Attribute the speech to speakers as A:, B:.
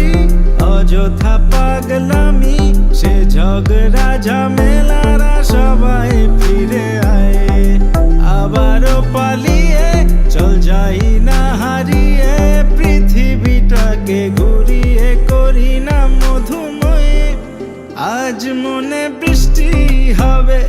A: করি অযথা পাগলামি, সে ঝগড়া ঝামেলারা সবাই ফিরে আয়। আবারও পালিয়ে চল যাই না হারিয়ে, পৃথিবীটাকে ঘুরিয়ে করি না মধুময়। আজ মনে বৃষ্টি হবে